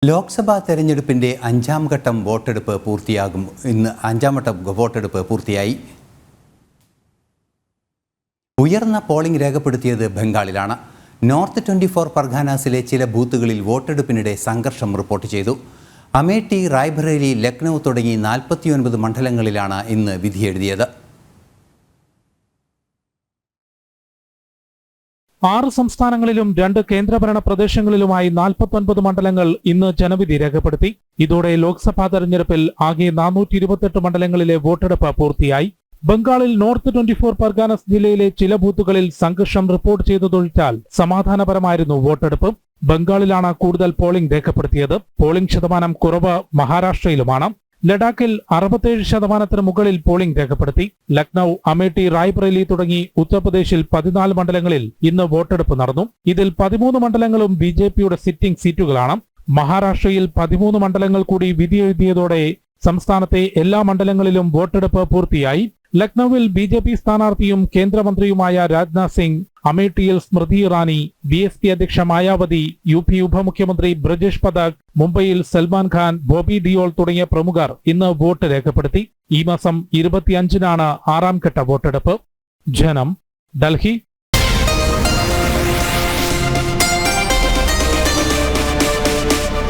ലോക്സഭാ തെരഞ്ഞെടുപ്പിന്റെ അഞ്ചാം ഘട്ടം വോട്ടെടുപ്പ് പൂർത്തിയാകും. ഇന്ന് അഞ്ചാം ഘട്ടം വോട്ടെടുപ്പ് പൂർത്തിയായി. ഉയർന്ന പോളിംഗ് രേഖപ്പെടുത്തിയത് ബംഗാളിലാണ്. നോർത്ത് 24 പർഗാനാസിലെ ചില ബൂത്തുകളിൽ വോട്ടെടുപ്പിനിടെ സംഘർഷം റിപ്പോർട്ട് ചെയ്തു. അമേഠി, റായ്ബറേലി, ലക്നൗ തുടങ്ങി 49 മണ്ഡലങ്ങളിലാണ് ഇന്ന് വിധിയെഴുതിയത്. 6 സംസ്ഥാനങ്ങളിലും 2 കേന്ദ്രഭരണ പ്രദേശങ്ങളിലുമായി 49 മണ്ഡലങ്ങൾ ഇന്ന് ജനവിധി രേഖപ്പെടുത്തി. ഇതോടെ ലോക്സഭാ തെരഞ്ഞെടുപ്പിൽ ആകെ 428 മണ്ഡലങ്ങളിലെ വോട്ടെടുപ്പ് പൂർത്തിയായി. ബംഗാളിൽ നോർത്ത് 24 പർഗാനസ് ജില്ലയിലെ ചില ബൂത്തുകളിൽ സംഘർഷം റിപ്പോർട്ട് ചെയ്തതൊഴിച്ചാൽ സമാധാനപരമായിരുന്നു വോട്ടെടുപ്പ്. ബംഗാളിലാണ് കൂടുതൽ പോളിംഗ് രേഖപ്പെടുത്തിയത്. പോളിംഗ് ശതമാനം കുറവ് മഹാരാഷ്ട്രയിലുമാണ്. ലഡാക്കിൽ 67% മുകളിൽ പോളിംഗ് രേഖപ്പെടുത്തി. ലക്നൌ, അമേഠി, റായ്ബറേലി തുടങ്ങി ഉത്തർപ്രദേശിൽ 14 മണ്ഡലങ്ങളിൽ ഇന്ന് വോട്ടെടുപ്പ് നടന്നു. ഇതിൽ 13 മണ്ഡലങ്ങളും ബിജെപിയുടെ സിറ്റിംഗ് സീറ്റുകളാണ്. മഹാരാഷ്ട്രയിൽ 13 മണ്ഡലങ്ങൾ കൂടി വിധിയെഴുതിയതോടെ സംസ്ഥാനത്തെ എല്ലാ മണ്ഡലങ്ങളിലും വോട്ടെടുപ്പ് പൂർത്തിയായി. ലക്നൌവിൽ ബിജെപി സ്ഥാനാർത്ഥിയും കേന്ദ്രമന്ത്രിയുമായ രാജ്നാഥ് സിംഗ്, അമേഠിയിൽ സ്മൃതി ഇറാനി, BSP അധ്യക്ഷ മായാവതി, UP ഉപമുഖ്യമന്ത്രി ബ്രജേഷ് പദക്, മുംബൈയിൽ സൽമാൻ ഖാൻ, ബോബി ഡിയോൾ തുടങ്ങിയ പ്രമുഖർ ഇന്ന് വോട്ട് രേഖപ്പെടുത്തി. ഈ മാസം 25-നാണ് 6ാം ഘട്ട വോട്ടെടുപ്പ്. ജനം, ഡൽഹി.